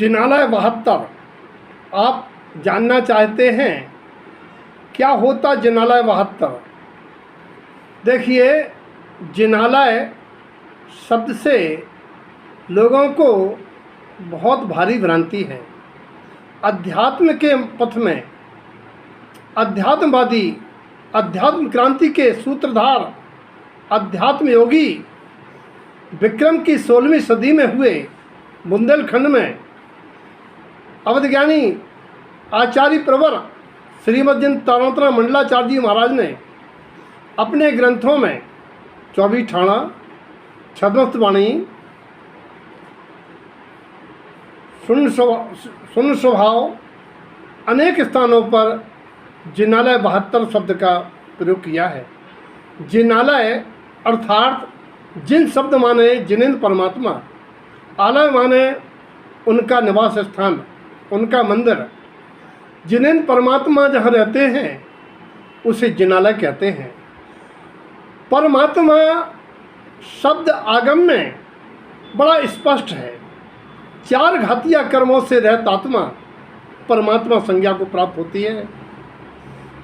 जिनालय 72 आप जानना चाहते हैं क्या होता जिनालय 72? देखिए, जिनालय शब्द से लोगों को बहुत भारी भ्रांति है। अध्यात्म के पथ में अध्यात्मवादी, अध्यात्म क्रांति के सूत्रधार, अध्यात्म योगी विक्रम की 16वीं सदी में हुए बुंदेलखंड में अवधज्ञानी आचार्य प्रवर श्रीमद् तारातरा मंडलाचार्य जी महाराज ने अपने ग्रंथों में 24 ठाणा, छद्मस्तवाणी, शून्य स्वभाव अनेक स्थानों पर जिनालय 72 शब्द का प्रयोग किया है। जिनालय अर्थात जिन शब्द माने जिनेंद्र परमात्मा, आलय माने उनका निवास स्थान, उनका मंदिर। जिनेंद्र परमात्मा जहाँ रहते हैं उसे जिनालय कहते हैं। परमात्मा शब्द आगम में बड़ा स्पष्ट है। 4 घातीय कर्मों से रहित आत्मा परमात्मा संज्ञा को प्राप्त होती है।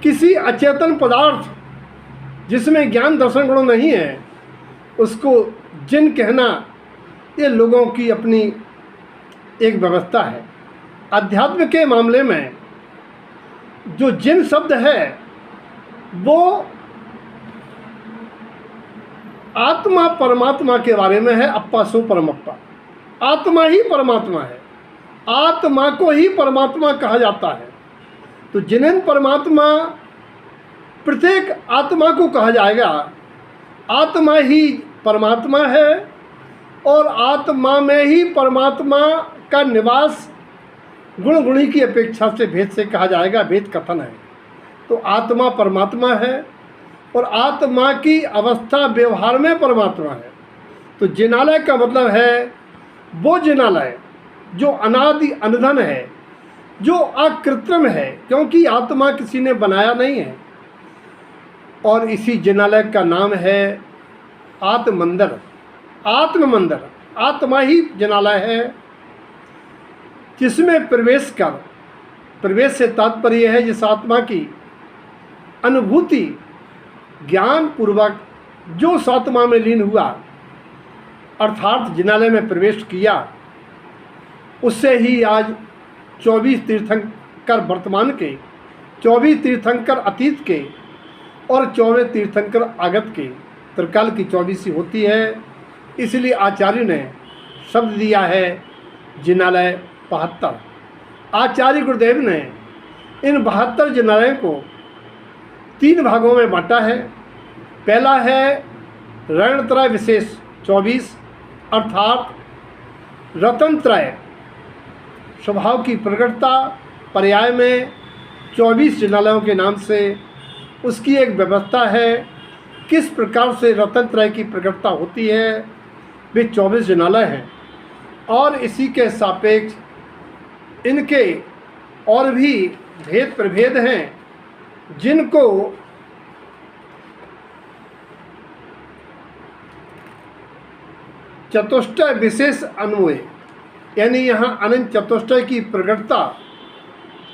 किसी अचेतन पदार्थ जिसमें ज्ञान दर्शन गुण नहीं है उसको जिन कहना ये लोगों की अपनी एक व्यवस्था है। अध्यात्म के मामले में जो जिन शब्द है वो आत्मा परमात्मा के बारे में है। अप्पा सो परमप्पा, आत्मा ही परमात्मा है, आत्मा को ही परमात्मा कहा जाता है। तो जिनेंद्र परमात्मा प्रत्येक आत्मा को कहा जाएगा। आत्मा ही परमात्मा है और आत्मा में ही परमात्मा का निवास गुण गुणी की अपेक्षा से भेद से कहा जाएगा। भेद कथन है। तो आत्मा परमात्मा है और आत्मा की अवस्था व्यवहार में परमात्मा है। तो जिनालय का मतलब है वो जिनालय जो अनादि अनधन है, जो अकृत्रिम है, क्योंकि आत्मा किसी ने बनाया नहीं है। और इसी जिनालय का नाम है आत्ममंदिर, आत्ममंदिर। आत्मा ही जिनालय है जिसमें प्रवेश कर, प्रवेश से तात्पर्य है जिस आत्मा की अनुभूति ज्ञान पूर्वक जो उस आत्मा में लीन हुआ अर्थात जिनालय में प्रवेश किया, उससे ही आज 24 तीर्थंकर वर्तमान के, 24 तीर्थंकर अतीत के और 24 तीर्थंकर आगत के, त्रिकाल की 24 होती है। इसलिए आचार्य ने शब्द दिया है जिनालय 72। आचार्य गुरुदेव ने इन 72 जिनालयों को 3 भागों में बांटा है। पहला है रणत्रय विशेष 24 अर्थात रतनत्रय स्वभाव की प्रकटता पर्याय में 24 जिनालयों के नाम से उसकी एक व्यवस्था है। किस प्रकार से रतनत्रय की प्रकटता होती है, वे 24 जिनालय हैं। और इसी के सापेक्ष इनके और भी भेद प्रभेद हैं जिनको चतुष्टय विशेष अन्वय, यानी यहाँ अनंत चतुष्टय की प्रकटता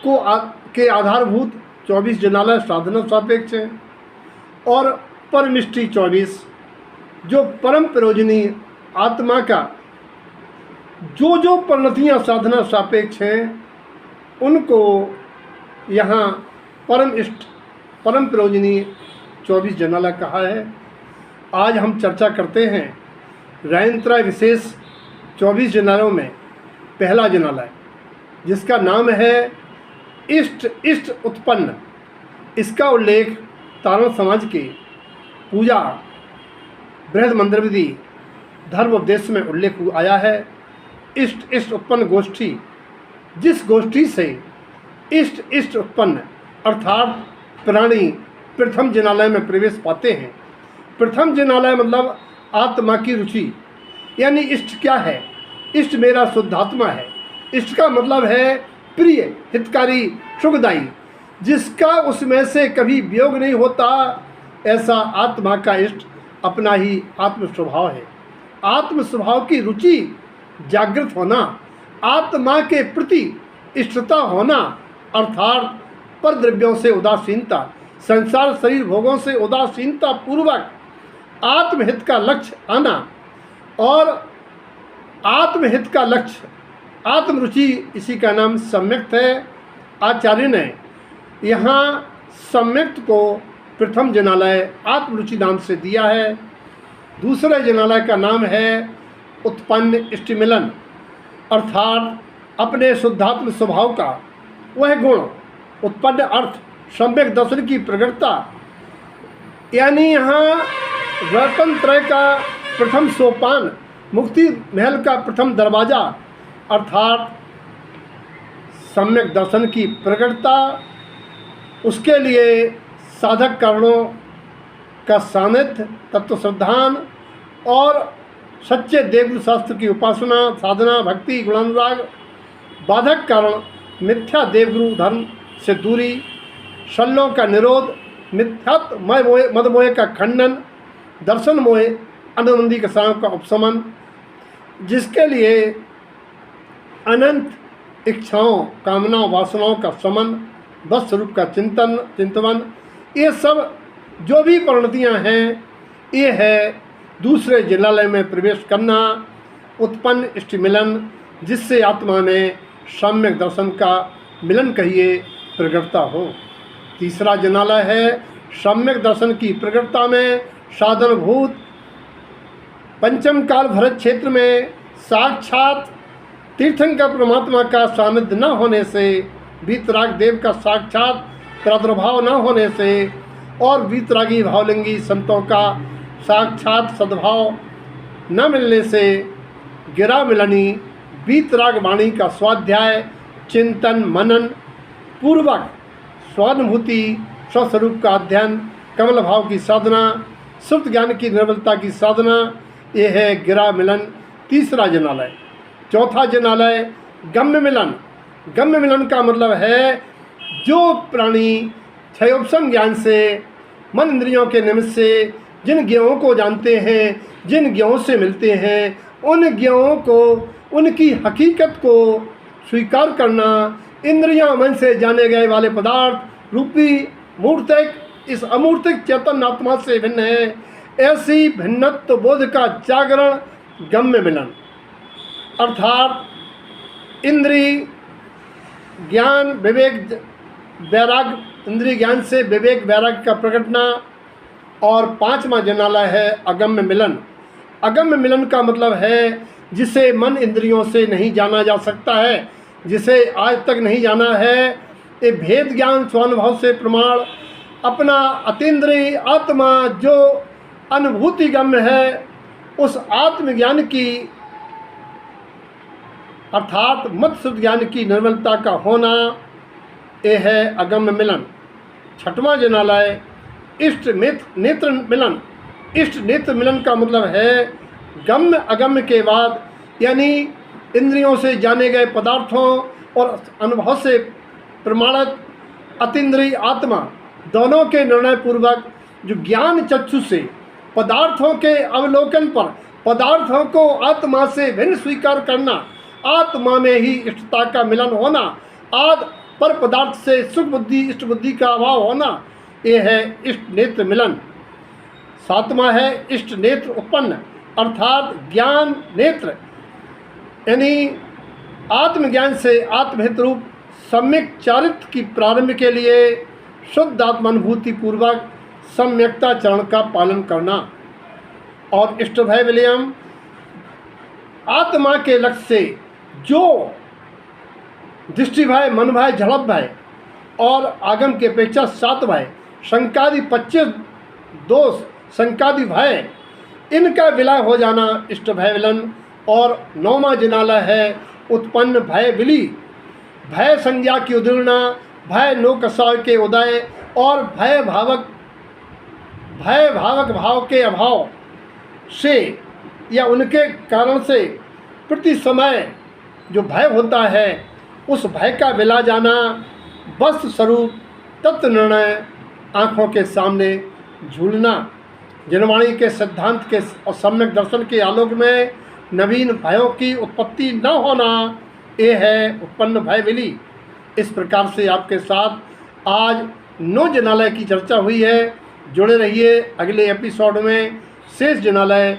को के आधारभूत 24 जिनालय साधना सापेक्ष हैं। और परमिष्टि 24 जो परम प्रयोजनी आत्मा का जो परिणतियाँ साधना सापेक्ष हैं उनको यहाँ परम इष्ट, परम प्रयोजनी 24 जिनालय कहा है। आज हम चर्चा करते हैं रणत्रय विशेष 24 जिनालयों में पहला जिनालय जिसका नाम है इष्ट इष्ट उत्पन्न। इसका उल्लेख तारण समाज के पूजा बृहद मंदिर विधि धर्म उपदेश में उल्लेख आया है। इष्ट इष्ट उत्पन्न गोष्ठी, जिस गोष्ठी से इष्ट इष्ट उत्पन्न अर्थात प्राणी प्रथम जिनालय में प्रवेश पाते हैं। प्रथम जिनालय मतलब आत्मा की रुचि, यानी इष्ट क्या है? इष्ट मेरा शुद्धात्मा है। इष्ट का मतलब है प्रिय, हितकारी, सुखदायी, जिसका उसमें से कभी वियोग नहीं होता। ऐसा आत्मा का इष्ट अपना ही आत्म स्वभाव है। आत्म स्वभाव की रुचि जागृत होना, आत्मा के प्रति इष्टता होना, अर्थात पर द्रव्यों से उदासीनता, संसार शरीर भोगों से उदासीनता पूर्वक आत्महित का लक्ष्य आना। और आत्महित का लक्ष्य, आत्मरुचि, इसी का नाम सम्यक्त है। आचार्य ने यहाँ सम्यक्त को प्रथम जनालय आत्मरुचि नाम से दिया है। दूसरे जनालय का नाम है उत्पन्न इष्टमिलन, अर्थात अपने शुद्धात्म स्वभाव का वह गुण, उत्पन्न अर्थ सम्यक दर्शन की प्रगटता, यानी यहाँ रतन त्रय का प्रथम सोपान, मुक्ति महल का प्रथम दरवाजा, अर्थात सम्यक दर्शन की प्रगटता। उसके लिए साधक कारणों का सानिध्य, तत्व श्रद्धान और सच्चे देवगुरु शास्त्र की उपासना, साधना, भक्ति, गुणानुराग। बाधक कारण मिथ्या देवगुरु धर्म से दूरी, शल्यों का निरोध, मिथ्यात्व मदमोह का खंडन, दर्शन मोह अनुबंधी कसायों का उपशमन, जिसके लिए अनंत इच्छाओं, कामनाओं, वासनाओं का शमन, बस स्वरूप का चिंतन, ये सब जो भी परिणतियाँ हैं, ये है दूसरे जनालय में प्रवेश करना, उत्पन्न इष्टमिलन, जिससे आत्मा में सम्यक दर्शन का मिलन कहिए प्रगटता हो। तीसरा जनालय है सम्यक दर्शन की प्रगटता में साधनभूत पंचम काल भरत क्षेत्र में साक्षात तीर्थंकर परमात्मा का सानिध्य न होने से, वीतराग देव का साक्षात प्रादुर्भाव न होने से और वीतरागी भावलिंगी संतों का साक्षात सद्भाव न मिलने से गिरा मिलनी वीतराग वाणी का स्वाध्याय, चिंतन, मनन पूर्वक स्वानुभूति, स्वस्वरूप का अध्ययन, कमल भाव की साधना, सुप्त ज्ञान की निर्बलता की साधना, ये है गिरा मिलन, तीसरा जनालय। चौथा जनालय गम्य मिलन। गम्य मिलन का मतलब है जो प्राणी क्षयोपशम ज्ञान से, मन इंद्रियों के निमित्त से जिन ज्ञों को जानते हैं, जिन ज्ञों से मिलते हैं, उन ज्ञों को, उनकी हकीकत को स्वीकार करना, इंद्रियां मन से जाने गए वाले पदार्थ रूपी मूर्तिक इस अमूर्तिक चेतन आत्मा से भिन्न है, ऐसी भिन्नत्व बोध का जागरण गम्य मिलन, अर्थात इंद्रिय ज्ञान विवेक वैराग, इंद्रिय ज्ञान से विवेक वैराग का प्रकटना। और पांचवा जनालय है अगम्य मिलन। अगम्य मिलन का मतलब है जिसे मन इंद्रियों से नहीं जाना जा सकता है, जिसे आज तक नहीं जाना है। ये भेद ज्ञान स्वानुभव से प्रमाण, अपना अतीन्द्रिय आत्मा जो अनुभूति गम्य है, उस आत्मज्ञान की अर्थात मत शुद्ध ज्ञान की निर्मलता का होना, ये है अगम्य मिलन। छठवां जनालय इष्ट नेत्र मिलन। इष्ट नेत्र मिलन का मतलब है गम्य अगम्य के बाद, यानी इंद्रियों से जाने गए पदार्थों और अनुभव से प्रमाणित अतीन्द्रिय आत्मा दोनों के निर्णय पूर्वक जो ज्ञान चक्षु से पदार्थों के अवलोकन पर पदार्थों को आत्मा से भिन्न स्वीकार करना, आत्मा में ही इष्टता का मिलन होना, आद पर पदार्थ से सुख बुद्धि इष्ट बुद्धि का अभाव होना, ये है इष्ट नेत्र मिलन। सातवां है इष्ट नेत्र उत्पन्न, अर्थात ज्ञान नेत्र, यानी आत्मज्ञान से आत्महित रूप सम्यक चारित्र की प्रारंभ के लिए शुद्ध आत्मानुभूति पूर्वक सम्यकता चरण का पालन करना। और इष्ट भय विलयम, आत्मा के लक्ष्य से जो दृष्टि भय, मन भय, झड़प भय और आगम की अपेक्षा 7 भय, शंकादि 25 दोष, शंकादि भय, इनका विलय हो जाना इष्ट भय विलन। और 9वां जनालय है उत्पन्न भय विली, भय संज्ञा की उदीर्णा, भय नोकसाव के उदय और भय भावक भाव के अभाव से या उनके कारण से प्रति समय जो भय होता है, उस भय का विला जाना, वस्तु स्वरूप तत्व निर्णय आँखों के सामने झूलना, जनवाणी के सिद्धांत के और सम्यक दर्शन के आलोक में नवीन भयों की उत्पत्ति न होना, ए है उत्पन्न भय विली। इस प्रकार से आपके साथ आज 9 जिनालय की चर्चा हुई है। जुड़े रहिए अगले एपिसोड में शेष जिनालय